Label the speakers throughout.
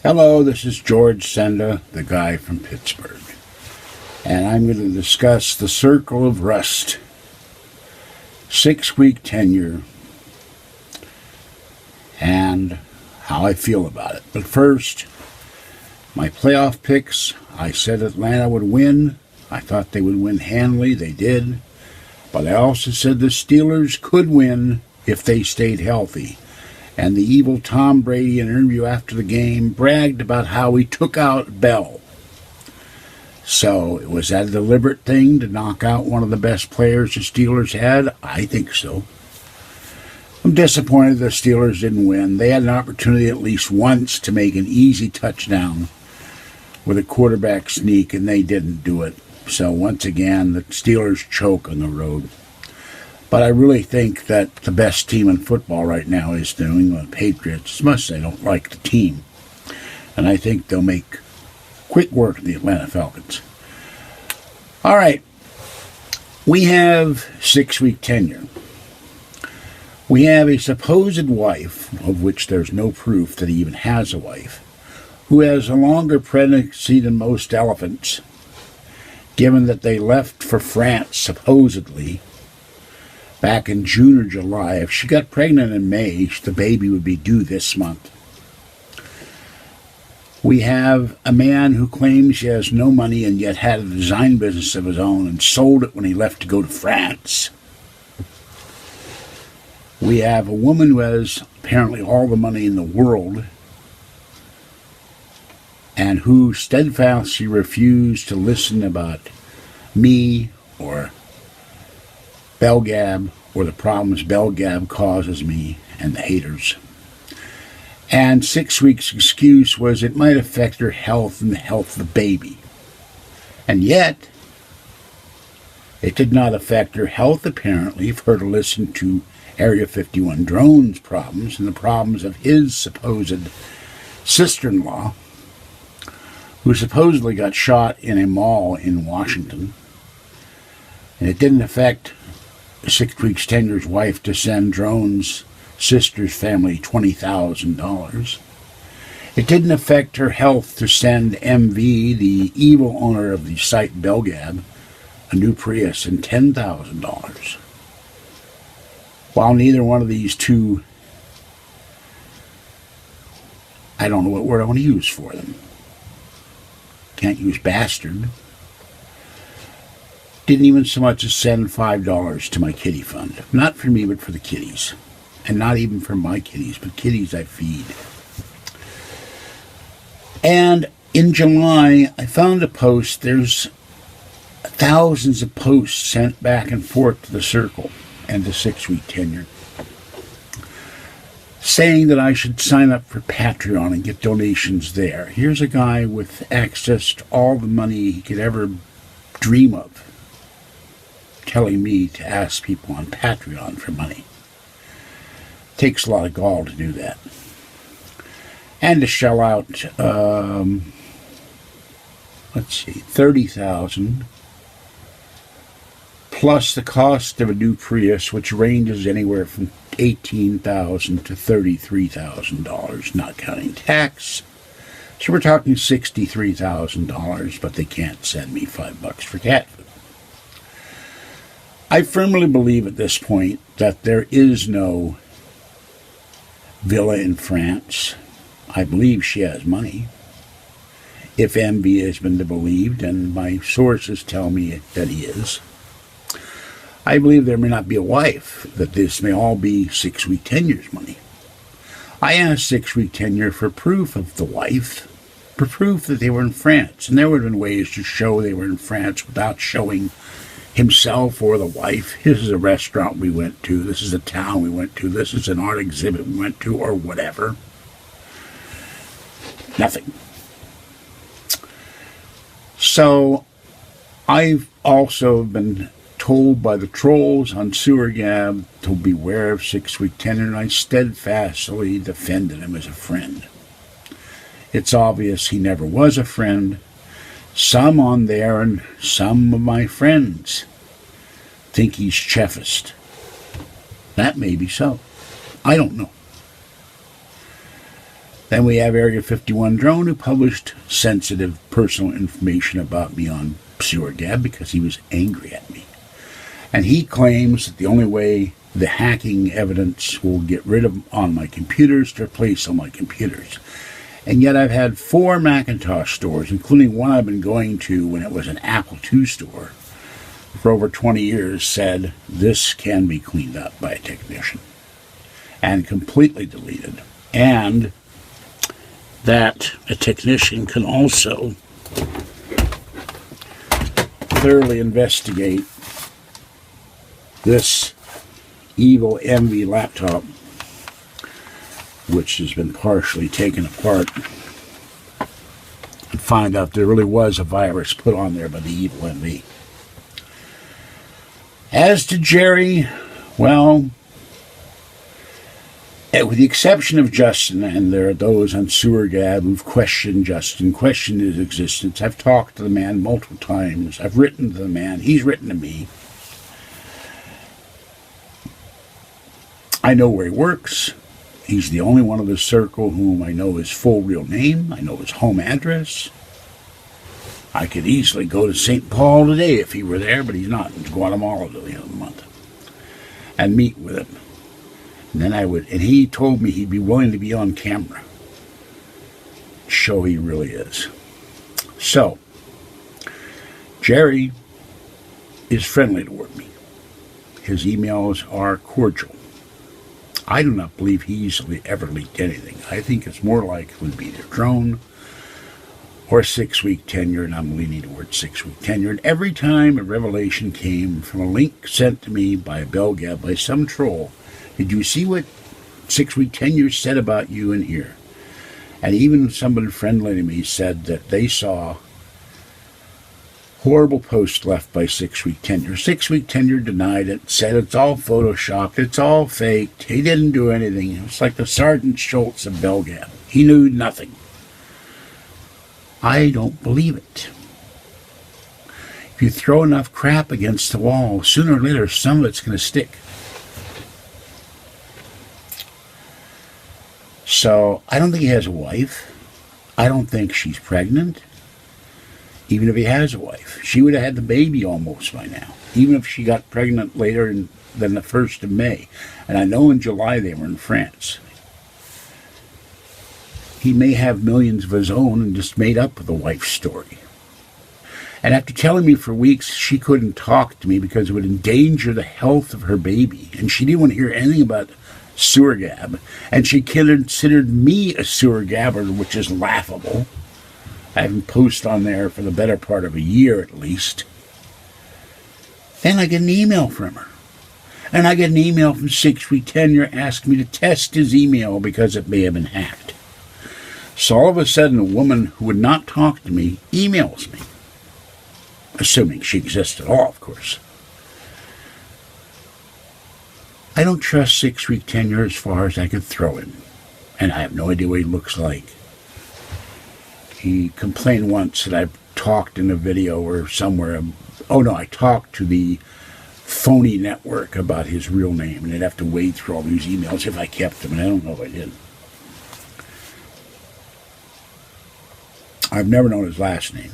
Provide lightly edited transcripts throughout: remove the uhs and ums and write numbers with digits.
Speaker 1: Hello, this is George Senda, the guy from Pittsburgh, and I'm going to discuss the circle of rust, 6-week tenure, and how I feel about it. But first, my playoff picks. I said Atlanta would win. I thought they would win handily. They did. But I also said the Steelers could win if they stayed healthy. And the evil Tom Brady, in an interview after the game, bragged about how he took out Bell. So, was that a deliberate thing to knock out one of the best players the Steelers had? I think so. I'm disappointed the Steelers didn't win. They had an opportunity at least once to make an easy touchdown with a quarterback sneak, and they didn't do it. So, once again, the Steelers choke on the road. But I really think that the best team in football right now is the New England Patriots, as much as I don't like the team. And I think they'll make quick work of the Atlanta Falcons. All right. We have 6-week tenure. We have a supposed wife, of which there's no proof that he even has a wife, who has a longer pregnancy than most elephants, given that they left for France, supposedly, back in June or July. If she got pregnant in May, the baby would be due this month. We have a man who claims he has no money and yet had a design business of his own and sold it when he left to go to France. We have a woman who has apparently all the money in the world and who steadfastly refused to listen about me or SewerGab, or the problems SewerGab causes me and the haters. And 6 weeks' excuse was it might affect her health and the health of the baby. And yet, it did not affect her health, apparently, for her to listen to Area 51 drones problems and the problems of his supposed sister-in-law, who supposedly got shot in a mall in Washington. And it didn't affect 6 weeks tenure's wife to send drones' sister's family $20,000. It didn't affect her health to send MV, the evil owner of the site SewerGab, a new Prius and $10,000. While neither one of these two, I don't know what word I want to use for them. Can't use bastard. Didn't even so much as send $5 to my kitty fund. Not for me, but for the kitties. And not even for my kitties, but kitties I feed. And in July, I found a post. There's thousands of posts sent back and forth to the circle and the 6-week tenure, saying that I should sign up for Patreon and get donations there. Here's a guy with access to all the money he could ever dream of, telling me to ask people on Patreon for money. Takes a lot of gall to do that. And to shell out, $30,000 plus the cost of a new Prius, which ranges anywhere from $18,000 to $33,000, not counting tax. So we're talking $63,000, but they can't send me $5 for cat food. I firmly believe at this point that there is no villa in France. I believe she has money. If MB has been believed, and my sources tell me that he is. I believe there may not be a wife, that this may all be 6-week tenure's money. I asked 6-week tenure for proof of the wife, for proof that they were in France, and there would have been ways to show they were in France without showing himself or the wife. This is a restaurant we went to, this is a town we went to, this is an art exhibit we went to, or whatever. Nothing. So, I've also been told by the trolls on SewerGab to beware of 6-week tenure, and I steadfastly defended him as a friend. It's obvious he never was a friend. Some on there and some of my friends think he's chefist. That may be so. I don't know. Then we have Area 51 Drone, who published sensitive personal information about me on SewerGab because he was angry at me. And he claims that the only way the hacking evidence will get rid of on my computers to replace on my computers. And yet I've had 4 Macintosh stores, including one I've been going to when it was an Apple II store for over 20 years, said this can be cleaned up by a technician and completely deleted. And that a technician can also thoroughly investigate this evil Envy laptop, which has been partially taken apart, and find out there really was a virus put on there by the evil Envy. As to Jerry, well, with the exception of Justin, and there are those on SewerGab who've questioned Justin, questioned his existence. I've talked to the man multiple times. I've written to the man. He's written to me. I know where he works. He's the only one of the circle whom I know his full real name. I know his home address. I could easily go to St. Paul today if he were there, but he's not. In Guatemala till the end of the month. And meet with him. And then and he told me he'd be willing to be on camera. Show he really is. So, Jerry is friendly toward me. His emails are cordial. I do not believe he's ever leaked anything. I think it's more likely to be either drone or 6 week tenure, and I'm leaning towards 6 week tenure. And every time a revelation came from a link sent to me by a SewerGab, by some troll, did you see what 6 week tenure said about you in here? And even somebody friendly to me said that they saw horrible post left by 6 week tenure. 6 week tenure denied it, said it's all photoshopped, it's all faked, he didn't do anything. It was like the Sergeant Schultz of SewerGab. He knew nothing. I don't believe it. If you throw enough crap against the wall, sooner or later some of it's going to stick. So, I don't think he has a wife. I don't think she's pregnant. Even if he has a wife, she would have had the baby almost by now. Even if she got pregnant later than the 1st of May. And I know in July they were in France. He may have millions of his own and just made up the wife's story. And after telling me for weeks she couldn't talk to me because it would endanger the health of her baby, and she didn't want to hear anything about SewerGab, and she considered me a SewerGabber, which is laughable. I haven't posted on there for the better part of a year at least. Then I get an email from her. And I get an email from 6 week tenure asking me to test his email because it may have been hacked. So all of a sudden a woman who would not talk to me emails me. Assuming she exists at all, of course. I don't trust 6 week tenure as far as I could throw him. And I have no idea what he looks like. He complained once that I've talked in a video or somewhere. Oh no, I talked to the phony network about his real name, and they'd have to wade through all these emails if I kept them, and I don't know if I did. I've never known his last name.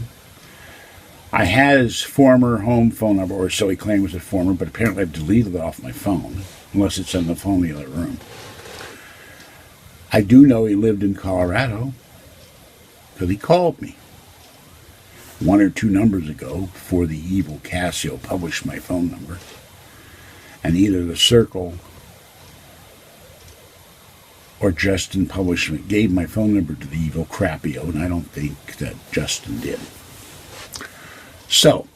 Speaker 1: I had his former home phone number, or so he claimed was a former, but apparently I've deleted it off my phone, unless it's on the phone in the other room. I do know he lived in Colorado, because he called me 1 or 2 numbers ago before the evil Casio published my phone number. And either the Circle or Justin published gave my phone number to the evil Crapio, and I don't think that Justin did. So,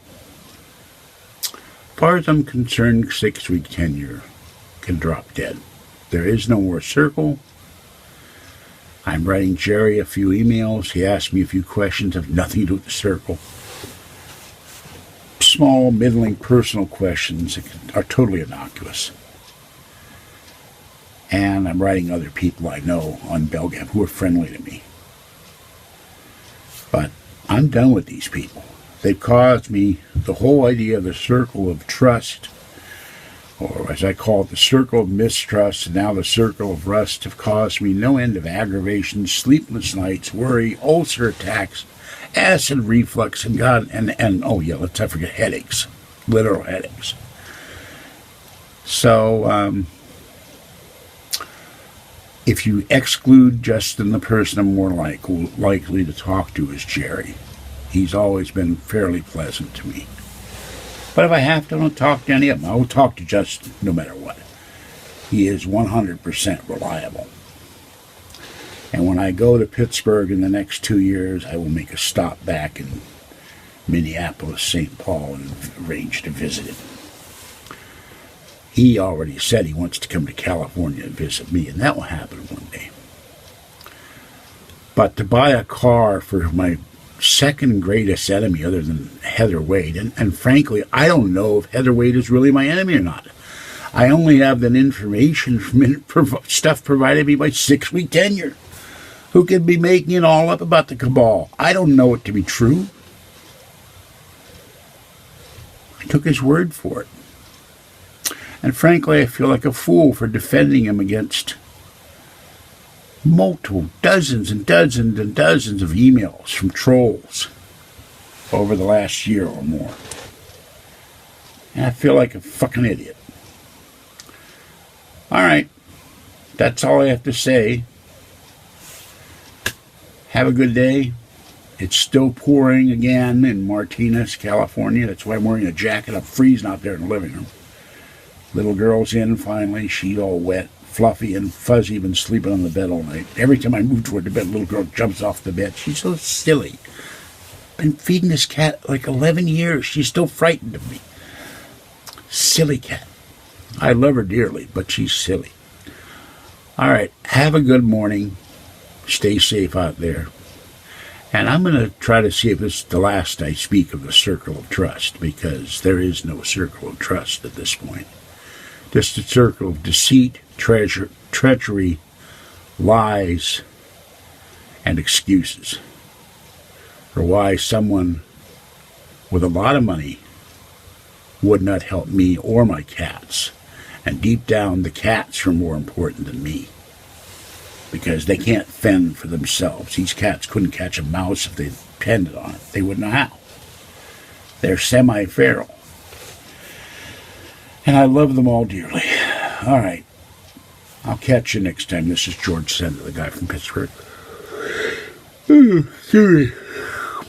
Speaker 1: as far as I'm concerned, 6 week tenure can drop dead. There is no more Circle. I'm writing Jerry a few emails. He asked me a few questions that have nothing to do with the Circle. Small, middling, personal questions that are totally innocuous. And I'm writing other people I know on SewerGab who are friendly to me. But I'm done with these people. They've caused me the whole idea of the circle of trust or as I call it, the circle of mistrust, and now the circle of rust, have caused me no end of aggravation, sleepless nights, worry, ulcer attacks, acid reflux, and oh yeah, let's not forget headaches, literal headaches. So, if you exclude Justin, the person I'm more likely to talk to is Jerry. He's always been fairly pleasant to me. But if I have to, I don't talk to any of them. I will talk to Justin no matter what. He is 100% reliable. And when I go to Pittsburgh in the next 2 years, I will make a stop back in Minneapolis, St. Paul, and arrange to visit him. He already said he wants to come to California and visit me, and that will happen one day. But to buy a car for my second greatest enemy other than Heather Wade, and frankly, I don't know if Heather Wade is really my enemy or not. I only have that information from stuff provided me by 6 Week Manure, who could be making it all up about the cabal. I don't know it to be true. I took his word for it. And frankly, I feel like a fool for defending him against multiple dozens and dozens and dozens of emails from trolls over the last year or more. And I feel like a fucking idiot. All right. That's all I have to say. Have a good day. It's still pouring again in Martinez, California. That's why I'm wearing a jacket. I'm freezing out there in the living room. Little girl's in finally. She's all wet, fluffy, and fuzzy, been sleeping on the bed all night. Every time I move toward the bed, the little girl jumps off the bed. She's so silly. Been feeding this cat like 11 years. She's still frightened of me. Silly cat. I love her dearly, but she's silly. All right. Have a good morning. Stay safe out there. And I'm going to try to see if this is the last I speak of the circle of trust, because there is no circle of trust at this point. Just a circle of deceit, treachery, lies, and excuses for why someone with a lot of money would not help me or my cats. And deep down, the cats are more important than me, because they can't fend for themselves. These cats couldn't catch a mouse if they depended on it. They wouldn't know how. They're semi-feral. And I love them all dearly. All right. I'll catch you next time. This is George Senda, the guy from Pittsburgh.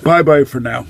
Speaker 1: Bye-bye for now.